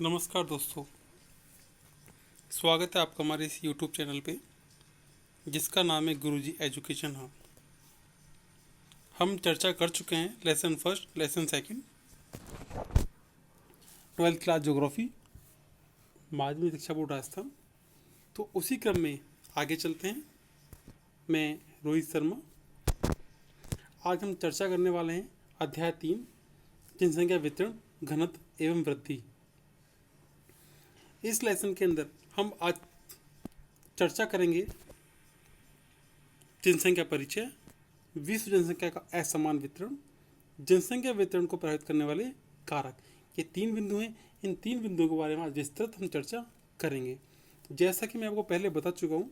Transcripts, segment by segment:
नमस्कार दोस्तों, स्वागत है आपका हमारे इस यूट्यूब चैनल पे जिसका नाम है गुरुजी एजुकेशन हब। हम चर्चा कर चुके हैं lesson first, lesson second, 12th class geography, माध्यमिक शिक्षा बोर्ड राजस्थान। तो उसी क्रम में आगे चलते हैं। मैं रोहित शर्मा। आज हम चर्चा करने वाले हैं अध्याय 3, जनसंख्या वितरण, घनत्व एवं वृद्धि। इस लेसन के अंदर हम आज चर्चा करेंगे जनसंख्या परिचय, विश्व जनसंख्या का असमान वितरण, जनसंख्या वितरण को प्रभावित करने वाले कारक। ये 3 बिंदु हैं। इन 3 बिंदुओं के बारे में आज विस्तृत हम चर्चा करेंगे। जैसा कि मैं आपको पहले बता चुका हूँ,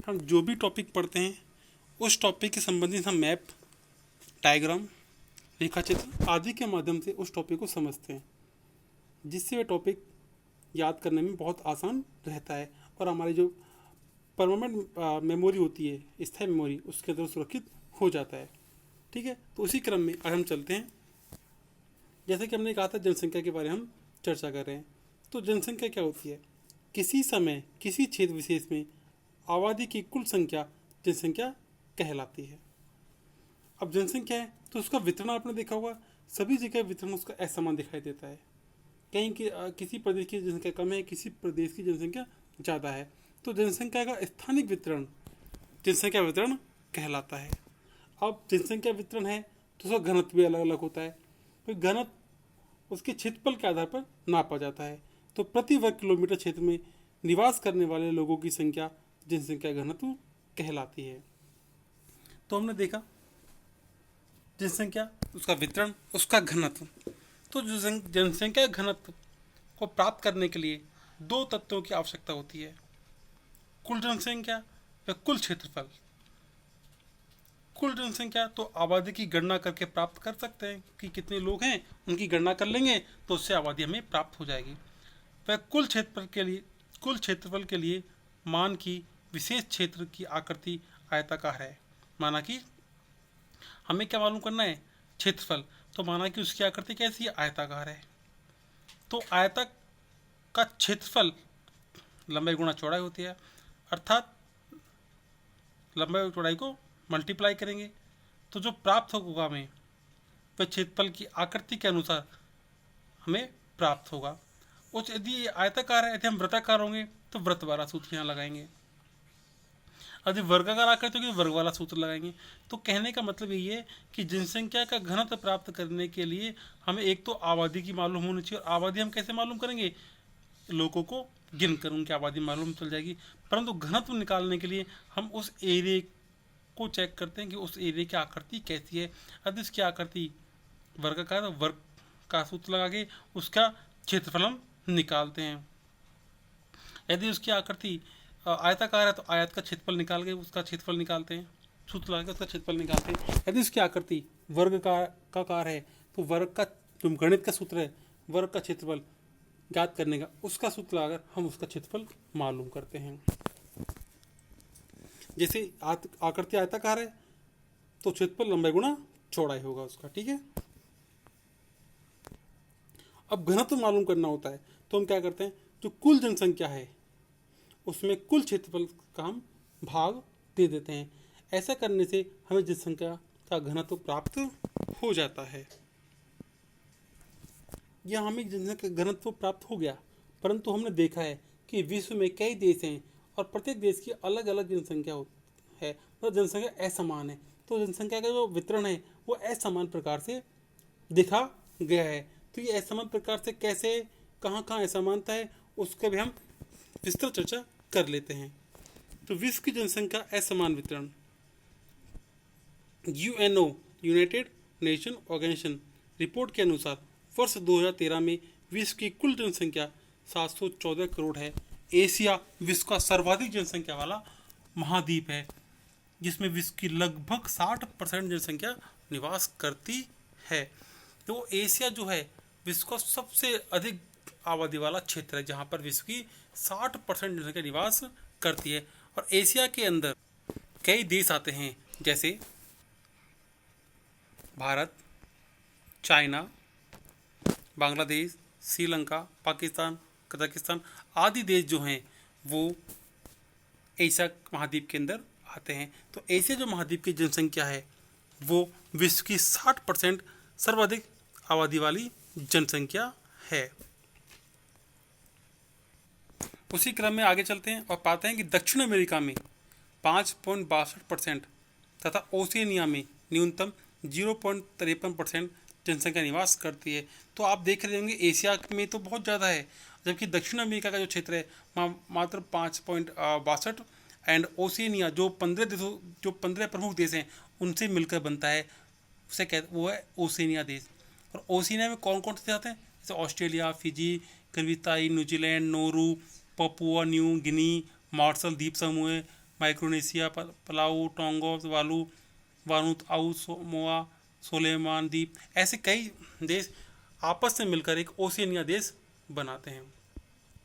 हम जो भी टॉपिक पढ़ते हैं उस टॉपिक के संबंधित हम मैप, डायग्राम, रेखाचित्र आदि के माध्यम से उस टॉपिक को समझते हैं, जिससे वह टॉपिक याद करने में बहुत आसान रहता है और हमारी जो परमानेंट मेमोरी होती है, स्थायी मेमोरी, उसके अंदर सुरक्षित हो जाता है। ठीक है, तो उसी क्रम में आज हम चलते हैं। जैसे कि हमने कहा था, जनसंख्या के बारे में हम चर्चा कर रहे हैं। तो जनसंख्या क्या होती है? किसी समय किसी क्षेत्र विशेष में आबादी की कुल संख्या जनसंख्या कहलाती है। अब जनसंख्या है तो उसका वितरण आपने देखा होगा, सभी जगह वितरण उसका असमान दिखाई देता है। कहीं कि किसी प्रदेश की जनसंख्या कम है, किसी प्रदेश की जनसंख्या ज़्यादा है। तो जनसंख्या का स्थानिक वितरण जनसंख्या वितरण कहलाता है। अब जनसंख्या वितरण है तो उसका घनत्व भी अलग अलग होता है। तो घनत्व उसके क्षेत्रफल के आधार पर नापा जाता है। तो प्रति वर्ग किलोमीटर क्षेत्र में निवास करने वाले लोगों की संख्या जनसंख्या घनत्व कहलाती है। तो हमने देखा जनसंख्या, उसका वितरण, उसका घनत्व। तो जनसंख्या घनत्व को प्राप्त करने के लिए 2 तत्वों की आवश्यकता होती है, कुल जनसंख्या व कुल क्षेत्रफल। कुल जनसंख्या तो आबादी की गणना करके प्राप्त कर सकते हैं कि कितने लोग हैं, उनकी गणना कर लेंगे तो उससे आबादी हमें प्राप्त हो जाएगी। वह कुल क्षेत्रफल के लिए मान की विशेष क्षेत्र की आकृति आयताकार है। माना कि हमें क्या मालूम करना है? क्षेत्रफल। तो माना कि उसकी आकृति कैसी है? आयताकार है। तो आयतक का क्षेत्रफल लंबाई गुणा चौड़ाई होती है, अर्थात लंबाई और चौड़ाई को मल्टीप्लाई करेंगे तो जो प्राप्त होगा हमें वह क्षेत्रफल की आकृति के अनुसार हमें प्राप्त होगा। उस यदि आयताकार है, यदि हम वृत्ताकार होंगे तो वृत्त वाला सूत्र यहाँ लगाएंगे, यदि वर्गाकार आकृति होगी तो वर्ग वाला सूत्र लगाएंगे। तो कहने का मतलब यही है कि जनसंख्या का घनत्व प्राप्त करने के लिए हमें एक तो आबादी की मालूम होनी चाहिए। और आबादी हम कैसे मालूम करेंगे? लोगों को गिन कर उनकी आबादी मालूम चल जाएगी। परंतु घनत्व निकालने के लिए हम उस एरिया को चेक करते हैं कि उस एरिया की आकृति कैसी है। यदि उसकी आकृति वर्गाकार तो वर्ग का सूत्र लगा के उसका क्षेत्रफल हम निकालते हैं। यदि उसकी आकृति आयताकार है तो आयत का क्षेत्रफल निकाल के उसका क्षेत्रफल निकालते हैं, सूत्र लगा के उसका क्षेत्रफल निकालते हैं। यदि उसकी आकृति वर्ग का कार है तो वर्ग का जो गणित का सूत्र है, वर्ग का क्षेत्रफल ज्ञात करने का, उसका सूत्र लगाकर हम उसका क्षेत्रफल मालूम करते हैं। जैसे आकृति आयताकार है तो क्षेत्रफल लंबाई गुणा चौड़ाई होगा उसका। ठीक है, अब घनत्व मालूम करना होता है तो हम क्या करते हैं, जो कुल जनसंख्या है उसमें कुल क्षेत्रफल का हम भाग दे देते हैं। ऐसा करने से हमें जनसंख्या का घनत्व प्राप्त हो जाता है। यह हमें जनसंख्या घनत्व प्राप्त हो गया, परंतु हमने देखा है कि विश्व में कई देश हैं और प्रत्येक देश की अलग अलग जनसंख्या है, तो जनसंख्या असमान है। तो जनसंख्या का जो वितरण है वो असमान प्रकार से देखा गया है। तो ये असमान प्रकार से कैसे, कहाँ कहाँ असमानता है, उसका भी हम विस्तृत चर्चा कर लेते हैं। तो विश्व की जनसंख्या असमान वितरण, UNO United Nation Organization report के अनुसार वर्ष 2013 में विश्व की कुल जनसंख्या 714 करोड़ है। एशिया विश्व का सर्वाधिक जनसंख्या वाला महाद्वीप है, जिसमें विश्व की लगभग 60% जनसंख्या निवास करती है। तो एशिया जो है विश्व का सबसे अधिक आबादी वाला क्षेत्र है, जहाँ पर विश्व की 60% जनसंख्या निवास करती है। और एशिया के अंदर कई देश आते हैं, जैसे भारत, चाइना, बांग्लादेश, श्रीलंका, पाकिस्तान, कजाकिस्तान आदि देश जो हैं वो एशिया महाद्वीप के अंदर आते हैं। तो एशिया जो महाद्वीप की जनसंख्या है वो विश्व की 60% सर्वाधिक आबादी वाली जनसंख्या है। उसी क्रम में आगे चलते हैं और पाते हैं कि दक्षिण अमेरिका में 5.62% तथा ओशिनिया में न्यूनतम 0.53% जनसंख्या निवास करती है। तो आप देख रहे होंगे एशिया में तो बहुत ज़्यादा है, जबकि दक्षिण अमेरिका का जो क्षेत्र है मात्र 5.62 एंड ओशिनिया जो 15 प्रमुख देश हैं उनसे मिलकर बनता है, उसे कहते वो है ओशिनिया देश। और ओशिनिया में कौन कौन से देश आते हैं, जैसे Australia, Fiji, Kiribati, New Zealand, Nauru, Papua New Guinea, Marshall द्वीप समूह, Micronesia, Palau, Tonga, Vanuatu, Samoa, Solomon द्वीप, ऐसे कई देश आपस में मिलकर एक ओशिनिया देश बनाते हैं,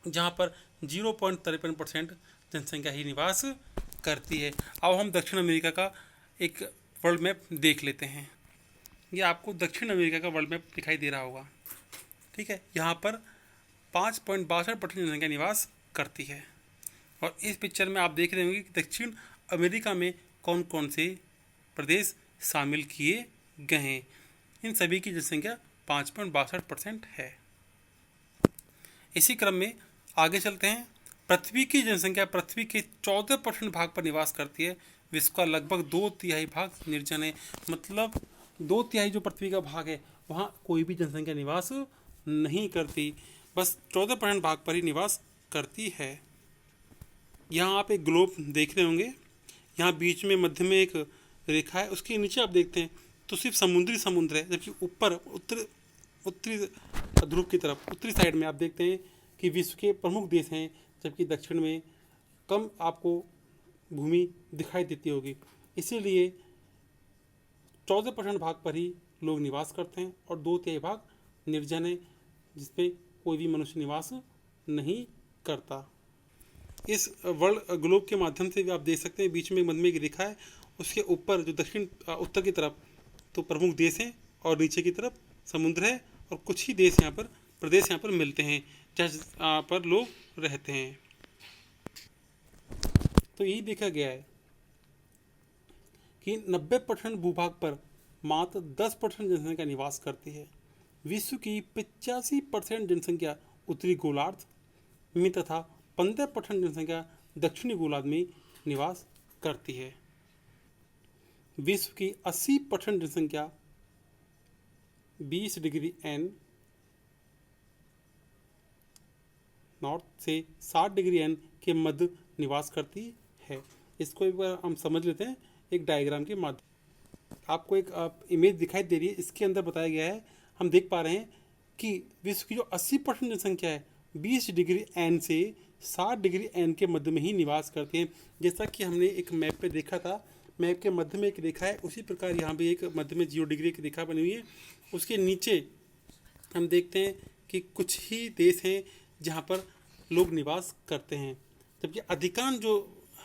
जहाँ पर 0.53% जनसंख्या ही निवास करती है। अब हम दक्षिण अमेरिका का एक वर्ल्ड मैप देख लेते हैं। ये आपको दक्षिण अमेरिका का वर्ल्ड मैप दिखाई दे रहा होगा, ठीक है। यहाँ पर 5.62% जनसंख्या निवास करती है। और इस पिक्चर में आप देख रहे होंगे कि दक्षिण अमेरिका में कौन कौन से प्रदेश शामिल किए गए हैं। इन सभी की जनसंख्या 5.62% है। इसी क्रम में आगे चलते हैं। पृथ्वी की जनसंख्या पृथ्वी के 14% भाग पर निवास करती है। विश्व का लगभग 2/3 भाग निर्जन है, मतलब 2/3 जो पृथ्वी का भाग है वहाँ कोई भी जनसंख्या निवास नहीं करती, बस 14% भाग पर ही निवास करती है। यहाँ आप एक ग्लोब देख रहे होंगे, यहाँ बीच में मध्य में एक रेखा है, उसके नीचे आप देखते हैं तो सिर्फ समुद्र है, जबकि ऊपर उत्तरी ध्रुव की तरफ उत्तरी साइड में आप देखते हैं कि विश्व के प्रमुख देश हैं, जबकि दक्षिण में कम आपको भूमि दिखाई देती होगी। इसीलिए 14% भाग पर ही लोग निवास करते हैं और 2/3 भाग निर्जन है, जिसमें कोई भी मनुष्य निवास नहीं करता। इस वर्ल्ड ग्लोब के माध्यम से भी आप देख सकते हैं बीच में मध्य में एक रेखा है, उसके ऊपर जो दक्षिण उत्तर की तरफ तो प्रमुख देश हैं और नीचे की तरफ समुद्र है और कुछ ही देश यहाँ पर प्रदेश यहाँ पर मिलते हैं जहाँ पर लोग रहते हैं। तो यही देखा गया है कि 90% भूभाग पर मात्र 10% जनसंख्या निवास करती है। विश्व की 85% जनसंख्या उत्तरी गोलार्ध में तथा 15% जनसंख्या दक्षिणी गोलार्ध में निवास करती है। विश्व की 80% जनसंख्या 20 डिग्री एन नॉर्थ से 60 डिग्री एन के मध्य निवास करती है। इसको एक बार हम समझ लेते हैं एक डायग्राम के माध्यम। आपको एक इमेज दिखाई दे रही है, इसके अंदर बताया गया है, हम देख पा रहे हैं कि विश्व की जो 80% जनसंख्या है 20 डिग्री एन से 60 डिग्री एन के मध्य में ही निवास करते हैं। जैसा कि हमने एक मैप पे देखा था, मैप के मध्य में एक रेखा है, उसी प्रकार यहाँ भी एक मध्य में 0 डिग्री की रेखा बनी हुई है। उसके नीचे हम देखते हैं कि कुछ ही देश हैं जहाँ पर लोग निवास करते हैं, जबकि अधिकांश जो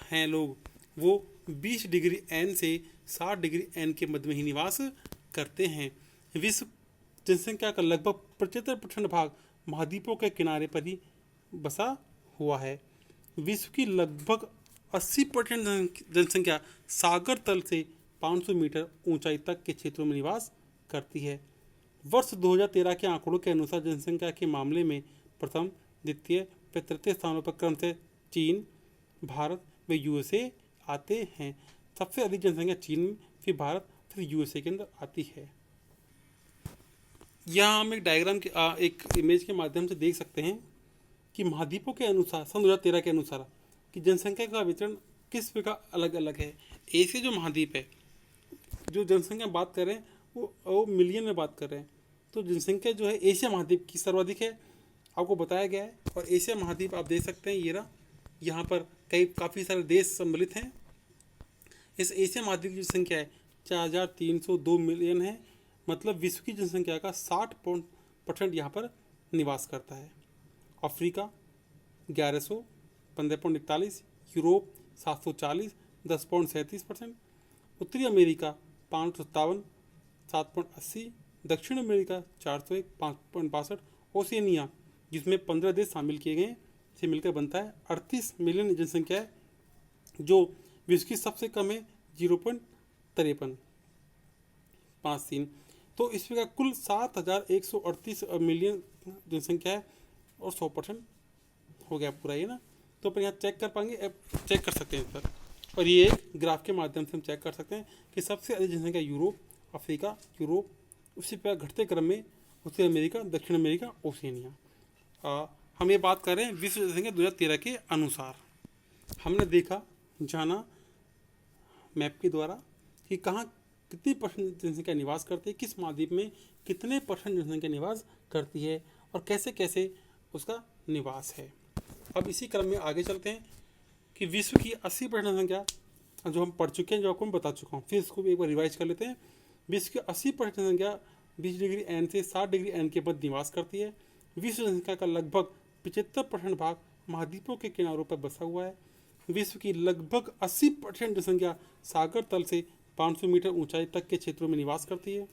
हैं लोग वो 20 डिग्री एन से 60 डिग्री एन के मध्य में ही निवास करते हैं। विश्व जनसंख्या का लगभग 75% भाग महाद्वीपों के किनारे पर ही बसा हुआ है। विश्व की लगभग 80% जनसंख्या सागर तल से 500 मीटर ऊंचाई तक के क्षेत्रों में निवास करती है। वर्ष 2013 के आंकड़ों के अनुसार जनसंख्या के मामले में प्रथम, द्वितीय व तृतीय स्थानों पर क्रम से चीन, भारत व यूएसए आते हैं। सबसे अधिक जनसंख्या चीन में, फिर भारत, फिर यूएसए के अंदर आती है। यहाँ हम एक डायग्राम के एक इमेज के माध्यम से देख सकते हैं कि महाद्वीपों के अनुसार सन 2013 के अनुसार कि जनसंख्या का वितरण किस प्रकार अलग अलग है। एशिया जो महाद्वीप है, जो जनसंख्या बात कर रहे हैं वो मिलियन में बात कर रहे हैं, तो जनसंख्या जो है एशिया महाद्वीप की सर्वाधिक है, आपको बताया गया है। और एशिया महाद्वीप आप देख सकते हैं, ये रहा, यहाँ पर काफ़ी सारे देश सम्मिलित हैं। इस एशिया महाद्वीप की जनसंख्या है 4302 मिलियन है, मतलब विश्व की जनसंख्या का 60% यहाँ पर निवास करता है। अफ्रीका 1100 15.41, यूरोप 740 10.37%, उत्तरी अमेरिका 557 7.80, दक्षिण अमेरिका 401 5.62, ओशिनिया जिसमें 15 देश शामिल किए गए से मिलकर बनता है 38 मिलियन जनसंख्या है, जो विश्व की सबसे कम है 0.53। तो इसमें का कुल 7,138 मिलियन जनसंख्या है और 100% हो गया पूरा ये ना। तो अपन यहाँ चेक कर पाएंगे, चेक कर सकते हैं सर। और ये एक ग्राफ के माध्यम से हम चेक कर सकते हैं कि सबसे अधिक जनसंख्या यूरोप, अफ्रीका, यूरोप, उसी पर घटते क्रम में उत्तरी अमेरिका, दक्षिण अमेरिका, ओशिनिया। हम ये बात कर रहे हैं विश्व जनसंख्या 2013 के अनुसार। हमने देखा, जाना मैप के द्वारा कि कहाँ कितनी परसेंट जनसंख्या निवास करती है, किस महाद्वीप में कितने परसेंट जनसंख्या निवास करती है और कैसे कैसे उसका निवास है। अब इसी क्रम में आगे चलते हैं कि विश्व की 80% जनसंख्या जो हम पढ़ चुके हैं, जो आपको मैं बता चुका हूँ, फिर इसको भी एक बार रिवाइज कर लेते हैं। विश्व की 80% जनसंख्या 20 डिग्री एन से 60 डिग्री एन के मध्य निवास करती है। विश्व जनसंख्या का लगभग 75% भाग महाद्वीपों के किनारों पर बसा हुआ है। विश्व की लगभग 80% जनसंख्या सागर तल से 500 मीटर ऊंचाई तक के क्षेत्रों में निवास करती है।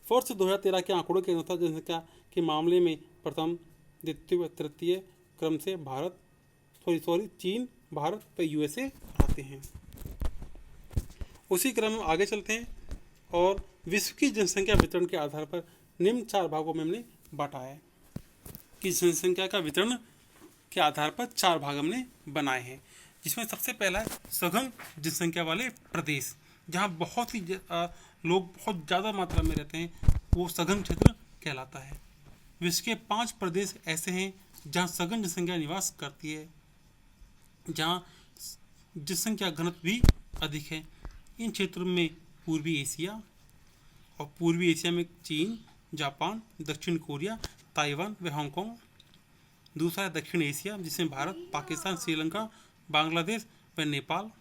वर्ष 2013 के आंकड़ों के अनुसार जनसंख्या के मामले में प्रथम, द्वितीय व तृतीय क्रम से चीन, भारत व यूएसए आते हैं। उसी क्रम में आगे चलते हैं और विश्व की जनसंख्या वितरण के आधार पर निम्न 4 भागों में हमने बांटा है कि जनसंख्या का वितरण के आधार पर 4 भाग हमने बनाए हैं, जिसमें सबसे पहला है सघन जनसंख्या वाले प्रदेश, जहाँ बहुत ही लोग बहुत ज़्यादा मात्रा में रहते हैं, वो सघन क्षेत्र कहलाता है। विश्व के 5 प्रदेश ऐसे हैं जहाँ सघन जनसंख्या निवास करती है, जहाँ जनसंख्या घनत्व भी अधिक है। इन क्षेत्रों में पूर्वी एशिया, और पूर्वी एशिया में चीन, जापान, दक्षिण कोरिया, ताइवान व हांगकांग। दूसरा है दक्षिण एशिया, जिसमें भारत, पाकिस्तान, श्रीलंका, बांग्लादेश व नेपाल,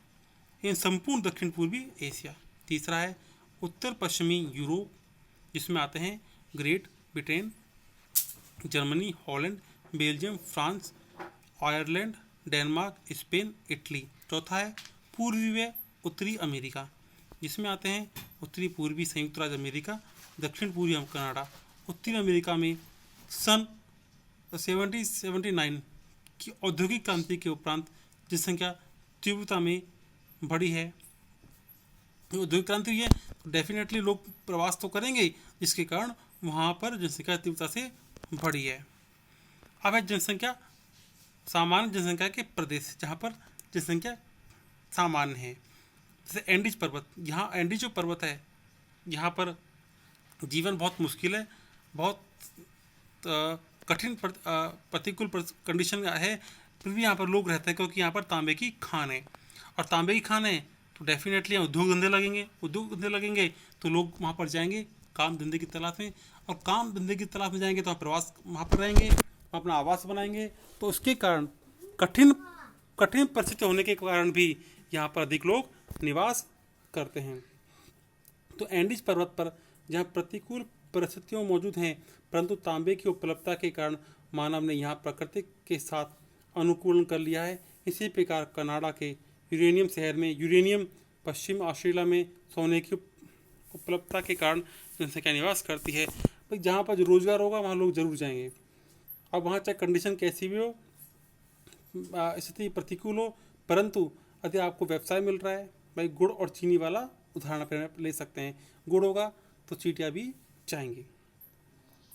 इन संपूर्ण दक्षिण पूर्वी एशिया। तीसरा है उत्तर पश्चिमी यूरोप, जिसमें आते हैं great Britain, Germany, Holland, Belgium, France, Ireland, Denmark, Spain, Italy. चौथा है पूर्वी व उत्तरी अमेरिका, जिसमें आते हैं उत्तरी पूर्वी संयुक्त राज्य अमेरिका, दक्षिण पूर्वी कनाडा। उत्तरी अमेरिका में सन 1779 की औद्योगिक क्रांति के उपरांत जनसंख्या तीव्रता में बढ़ी है। औद्योगिक क्रांति है तो डेफिनेटली लोग प्रवास तो करेंगे, जिसके कारण वहाँ पर जनसंख्या तीव्रता से बढ़ी है। अब है जनसंख्या, सामान्य जनसंख्या के प्रदेश जहाँ पर जनसंख्या सामान्य है, जैसे एंडीज पर्वत। यहाँ एंडीज जो पर्वत है, यहाँ पर जीवन बहुत मुश्किल है, बहुत कठिन प्रतिकूल कंडीशन है, फिर भी यहाँ पर लोग रहते हैं, क्योंकि यहाँ पर तांबे की खान है। और तांबे की खान है तो डेफिनेटली यहाँ उद्योग धंधे लगेंगे, उद्योग धंधे लगेंगे तो लोग वहाँ पर जाएंगे काम धंधे की तलाश में, और काम धंधे की तलाश में जाएंगे तो प्रवास वहाँ पर रहेंगे, अपना आवास बनाएंगे। तो उसके कारण कठिन परिस्थिति होने के कारण भी यहाँ पर अधिक लोग निवास करते हैं। तो एंडीज पर्वत पर जहाँ प्रतिकूल परिस्थितियाँ मौजूद हैं, परंतु तांबे की उपलब्धता के कारण मानव ने यहाँ प्रकृति के साथ अनुकूलन कर लिया है। इसी प्रकार कनाडा के यूरेनियम शहर में यूरेनियम, पश्चिम ऑस्ट्रेलिया में सोने की उपलब्धता के कारण जनसंख्या निवास करती है। भाई जहाँ पर जो रोजगार होगा वहाँ लोग जरूर जाएंगे। अब वहाँ चाहे कंडीशन कैसी भी हो, स्थिति प्रतिकूल हो, परंतु यदि आपको व्यवसाय मिल रहा है, भाई गुड़ और चीनी वाला उदाहरण पर ले सकते हैं, गुड़ होगा तो चींटियाँ भी जाएंगी।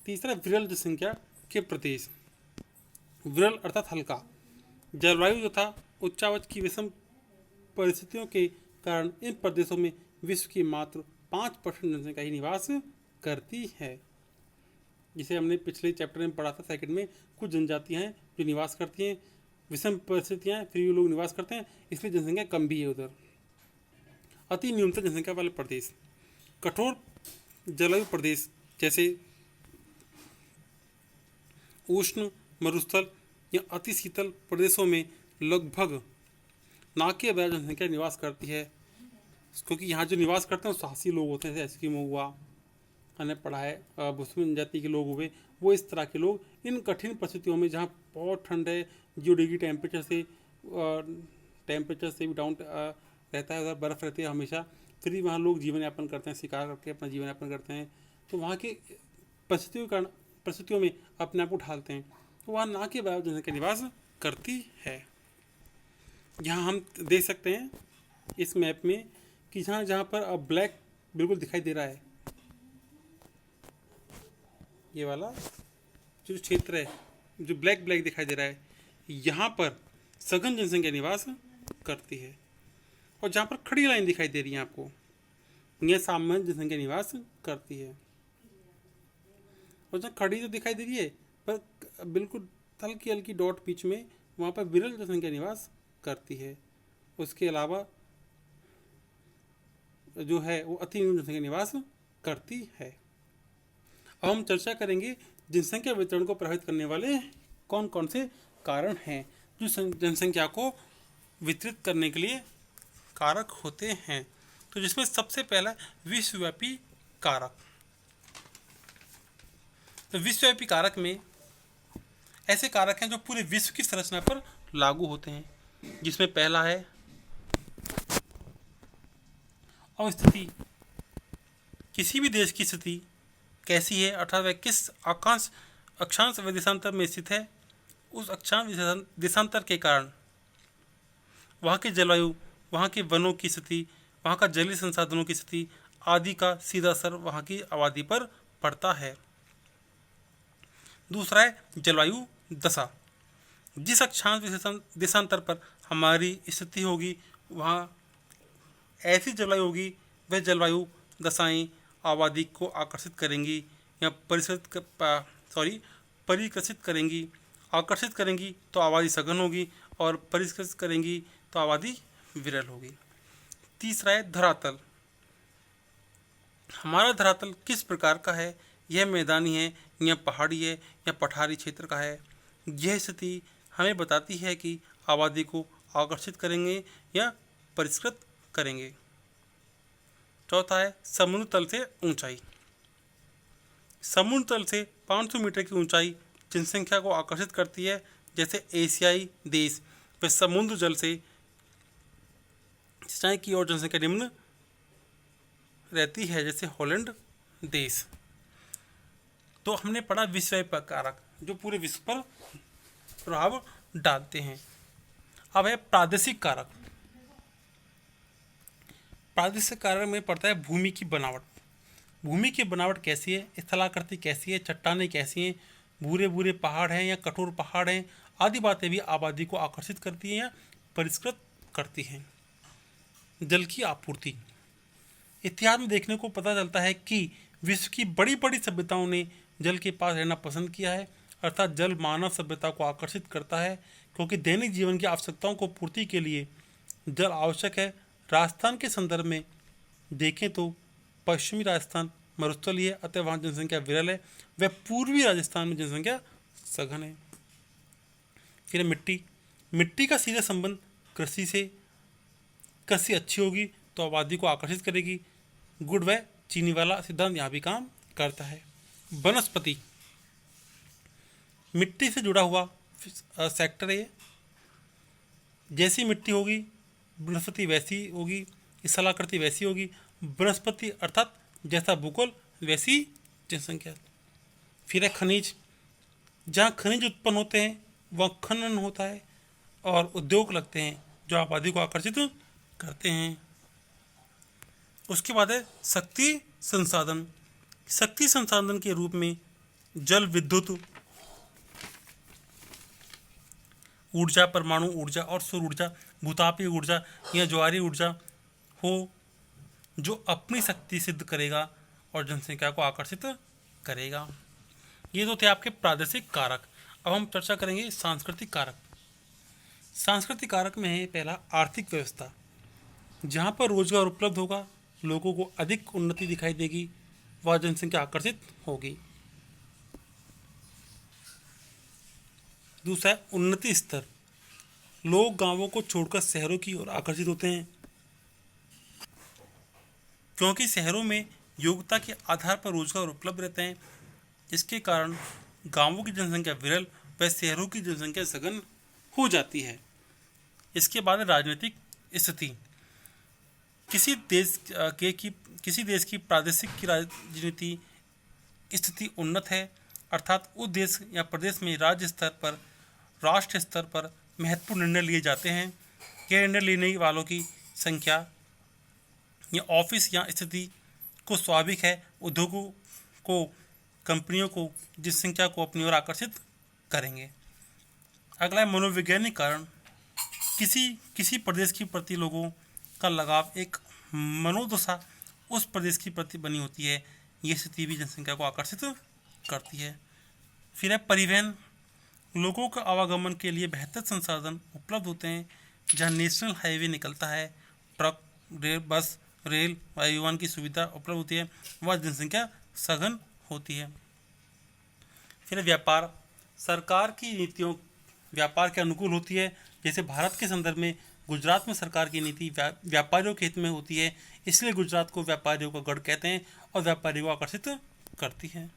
तीसरा विरल जनसंख्या के प्रदेश। विरल अर्थात हल्का, जलवायु तथा उच्चावच की विषम परिस्थितियों के कारण इन प्रदेशों में विश्व की मात्र 5% जनसंख्या ही निवास करती है। जिसे हमने पिछले चैप्टर में पढ़ा था सेकंड में, कुछ जनजातियां हैं जो निवास करती हैं, विषम परिस्थितियां फिर भी लोग निवास करते हैं, इसलिए जनसंख्या कम भी है उधर। अति न्यूनतम जनसंख्या वाले प्रदेश, कठोर जलवायु प्रदेश जैसे उष्ण मरुस्थल या अति शीतल प्रदेशों में लगभग ना के बराबर जनसंख्या निवास करती है, क्योंकि यहाँ जो निवास करते हैं वो साहसी लोग होते हैं, जैसे एस्किमो हुआ, हमने पढ़ा है, बुश्मन जनजाति के लोग हुए, वो इस तरह के लोग इन कठिन परिस्थितियों में जहाँ बहुत ठंड है, 0 डिग्री टेम्परेचर से भी डाउन रहता है, उधर बर्फ़ रहती है हमेशा, फिर भी वहाँ लोग जीवन यापन करते हैं, शिकार करके अपना जीवन यापन करते हैं। तो वहाँ की परिस्थितियों के कारण परिस्थितियों में अपने आप को ढालते हैं, तो वहाँ ना के बराबर जनसंख्या निवास करती है। यहाँ हम देख सकते हैं इस मैप में कि जहाँ जहाँ पर अब ब्लैक बिल्कुल दिखाई दे रहा है, ये वाला जो क्षेत्र है जो ब्लैक ब्लैक दिखाई दे रहा है, यहाँ पर सघन जनसंख्या निवास करती है। और जहाँ पर खड़ी लाइन दिखाई दे रही है आपको, यह सामान्य जनसंख्या निवास करती है। और जहाँ खड़ी तो दिखाई दे रही है पर बिल्कुल हल्की हल्की डॉट बीच में, वहाँ पर विरल जनसंख्या निवास करती है। उसके अलावा जो है वो अति न्यून जनसंख्या निवास करती है। अब हम चर्चा करेंगे जनसंख्या वितरण को प्रभावित करने वाले कौन कौन से कारण हैं जो जनसंख्या को वितरित करने के लिए कारक होते हैं। तो जिसमें सबसे पहला विश्वव्यापी कारक। तो विश्वव्यापी कारक में ऐसे कारक हैं जो पूरे विश्व की संरचना पर लागू होते हैं, जिसमें पहला है अवस्थिति। किसी भी देश की स्थिति कैसी है, अर्थात वह किस अक्षांश व देशांतर में स्थित है, उस अक्षांश देशांतर के कारण वहाँ की जलवायु, वहाँ के वनों की स्थिति, वहाँ का जलीय संसाधनों की स्थिति आदि का सीधा असर वहाँ की आबादी पर पड़ता है। दूसरा है जलवायु दशा। जिस अक्षांश देशांतर पर हमारी स्थिति होगी, वहाँ ऐसी जलवायु होगी, वह जलवायु दशाएं आबादी को आकर्षित करेंगी या परिकृषित करेंगी। आकर्षित करेंगी तो आबादी सघन होगी और परिष्कृत करेंगी तो आबादी विरल होगी। तीसरा है धरातल। हमारा धरातल किस प्रकार का है, यह मैदानी है या पहाड़ी है या पठारी क्षेत्र का है। यह स्थिति हमें बताती है कि आबादी को आकर्षित करेंगे या परिष्कृत करेंगे। चौथा है समुद्र तल से ऊंचाई। समुद्र तल से 500 मीटर की ऊंचाई जनसंख्या को आकर्षित करती है। जैसे एशियाई देश वे समुद्र जल से सिंचाई की ओर जनसंख्या निम्न रहती है, जैसे हॉलैंड देश। तो हमने पढ़ा विश्वव्यापी कारक जो पूरे विश्व पर प्रभाव डालते हैं। अब है प्रादेशिक कारक। प्रादेशिक कारक में पड़ता है भूमि की बनावट। भूमि की बनावट कैसी है, स्थलाकृति कैसी है, चट्टानें कैसी हैं, भूरे भूरे पहाड़ हैं या कठोर पहाड़ हैं, आदि बातें भी आबादी को आकर्षित करती हैं या परिष्कृत करती हैं। जल की आपूर्ति। इतिहास में देखने को पता चलता है कि विश्व की बड़ी बड़ी सभ्यताओं ने जल के पास रहना पसंद किया है, अर्थात जल मानव सभ्यता को आकर्षित करता है क्योंकि दैनिक जीवन की आवश्यकताओं को पूर्ति के लिए जल आवश्यक है। राजस्थान के संदर्भ में देखें तो पश्चिमी राजस्थान मरुस्थलीय है, अतः वहाँ जनसंख्या विरल है। वह पूर्वी राजस्थान में जनसंख्या सघन है। फिर मिट्टी। मिट्टी का सीधा संबंध कृषि से। कृषि अच्छी होगी तो आबादी को आकर्षित करेगी। गुड़ व चीनी वाला सिद्धांत यहाँ भी काम करता है। वनस्पति मिट्टी से जुड़ा हुआ सेक्टर है। जैसी मिट्टी होगी वनस्पति वैसी होगी, स्थलाकृति वैसी होगी। वनस्पति अर्थात जैसा भूगोल वैसी जनसंख्या। फिर है खनिज। जहाँ खनिज उत्पन्न होते हैं वहाँ खनन होता है और उद्योग लगते हैं जो आबादी को आकर्षित करते हैं। उसके बाद है शक्ति संसाधन। शक्ति संसाधन के रूप में जल विद्युत ऊर्जा, परमाणु ऊर्जा और सौर ऊर्जा, भूतापीय ऊर्जा या ज्वारीय ऊर्जा हो, जो अपनी शक्ति सिद्ध करेगा और जनसंख्या को आकर्षित करेगा। ये तो थे आपके प्रादेशिक कारक। अब हम चर्चा करेंगे सांस्कृतिक कारक। सांस्कृतिक कारक में है पहला आर्थिक व्यवस्था। जहाँ पर रोजगार उपलब्ध होगा, लोगों को अधिक उन्नति दिखाई देगी, वह जनसंख्या आकर्षित होगी। दूसरा है उन्नति स्तर। लोग गांवों को छोड़कर शहरों की ओर आकर्षित होते हैं क्योंकि शहरों में योग्यता के आधार पर रोजगार उपलब्ध रहते हैं। इसके कारण गांवों की जनसंख्या विरल व शहरों की जनसंख्या सघन हो जाती है। इसके बाद राजनीतिक स्थिति। किसी देश की प्रादेशिक की राजनीति स्थिति उन्नत है अर्थात उस देश या प्रदेश में राज्य स्तर पर, राष्ट्र स्तर पर महत्वपूर्ण निर्णय लिए जाते हैं। यह निर्णय लेने वालों की संख्या या ऑफिस या स्थिति को स्वाभाविक है उद्योगों को, कंपनियों को जिस संख्या को अपनी ओर आकर्षित करेंगे। अगला है मनोवैज्ञानिक कारण। किसी प्रदेश के प्रति लोगों का लगाव एक मनोदशा उस प्रदेश की प्रति बनी होती है। ये स्थिति भी जनसंख्या को आकर्षित करती है। फिर है परिवहन। लोगों का आवागमन के लिए बेहतर संसाधन उपलब्ध होते हैं। जहाँ नेशनल हाईवे निकलता है, ट्रक, बस, रेल, परिवहन की सुविधा उपलब्ध होती है, वह जनसंख्या सघन होती है। फिर व्यापार। सरकार की नीतियों व्यापार के अनुकूल होती है। जैसे भारत के संदर्भ में गुजरात में सरकार की नीति व्यापारियों के हित में होती है, इसलिए गुजरात को व्यापारियों का गढ़ कहते हैं और व्यापारियों को आकर्षित करती है।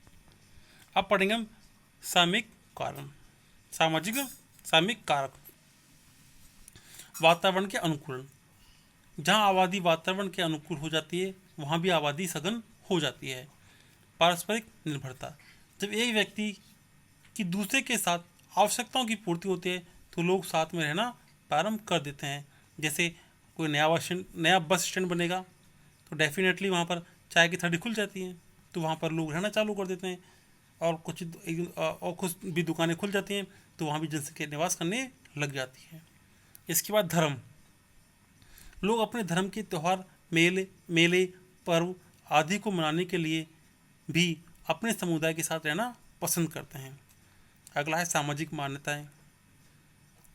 अब पढ़ेंगे हम सामयिक कारण, सामयिक कारक। वातावरण के अनुकूलन। जहाँ आबादी वातावरण के अनुकूल हो जाती है वहाँ भी आबादी सघन हो जाती है। पारस्परिक निर्भरता। जब एक व्यक्ति की दूसरे के साथ आवश्यकताओं की पूर्ति होती है तो लोग साथ में रहना प्रारंभ कर देते हैं। जैसे कोई नया बस स्टैंड बनेगा तो डेफिनेटली वहाँ पर चाय की थड़ी खुल जाती है, तो वहाँ पर लोग रहना चालू कर देते हैं। और कुछ भी दुकानें खुल जाती हैं तो वहाँ भी जनसंख्या निवास करने लग जाती है। इसके बाद धर्म। लोग अपने धर्म के त्यौहार, मेले, पर्व आदि को मनाने के लिए भी अपने समुदाय के साथ रहना पसंद करते हैं। अगला है सामाजिक मान्यताएं।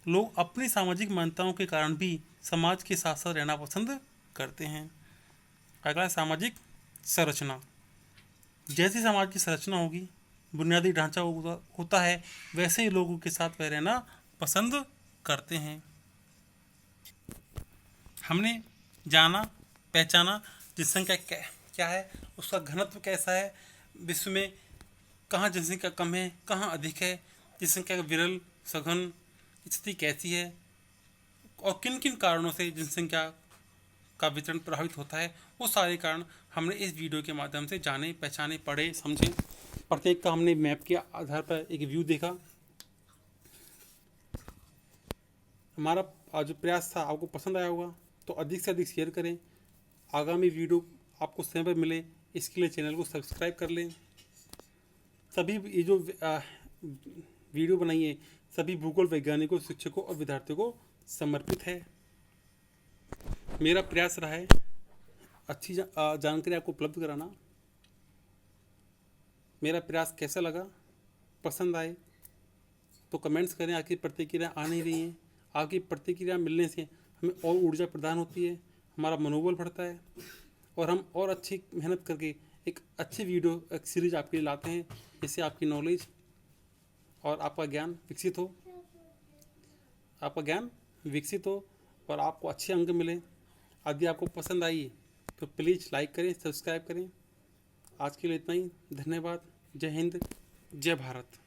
लोग अपनी सामाजिक मान्यताओं के कारण भी समाज के साथ साथ रहना पसंद करते हैं। अगला है सामाजिक संरचना। जैसी समाज की संरचना होगी, बुनियादी ढांचा होता है, वैसे ही लोगों के साथ वह रहना पसंद करते हैं। हमने जाना पहचाना जनसंख्या क्या है, उसका घनत्व कैसा है, विश्व में कहाँ जनसंख्या कम है, कहाँ अधिक है, जनसंख्या का विरल सघन स्थिति कैसी है और किन किन कारणों से जनसंख्या का वितरण प्रभावित होता है, वो सारे कारण हमने इस वीडियो के माध्यम से जाने, पहचाने, पढ़े, समझे। प्रत्येक का हमने मैप के आधार पर एक व्यू देखा। हमारा जो प्रयास था आपको पसंद आया होगा, तो अधिक से अधिक शेयर करें। आगामी वीडियो आपको समय पर मिले इसके लिए चैनल को सब्सक्राइब कर लें। सभी ये जो वीडियो बनाई है सभी भूगोल वैज्ञानिकों, शिक्षकों और विद्यार्थियों को समर्पित है। मेरा प्रयास रहा है अच्छी जानकारी आपको उपलब्ध कराना। मेरा प्रयास कैसा लगा, पसंद आए तो कमेंट्स करें। आपकी प्रतिक्रिया आ नहीं रही है, आपकी प्रतिक्रिया मिलने से हमें और ऊर्जा प्रदान होती है, हमारा मनोबल बढ़ता है और हम और अच्छी मेहनत करके एक अच्छी वीडियो, एक सीरीज आपके लिए लाते हैं, जिससे आपकी नॉलेज और आपका ज्ञान विकसित हो, और आपको अच्छे अंक मिले। यदि आपको पसंद आई तो प्लीज़ लाइक करें, सब्सक्राइब करें। आज के लिए इतना ही। धन्यवाद। जय हिंद, जय भारत।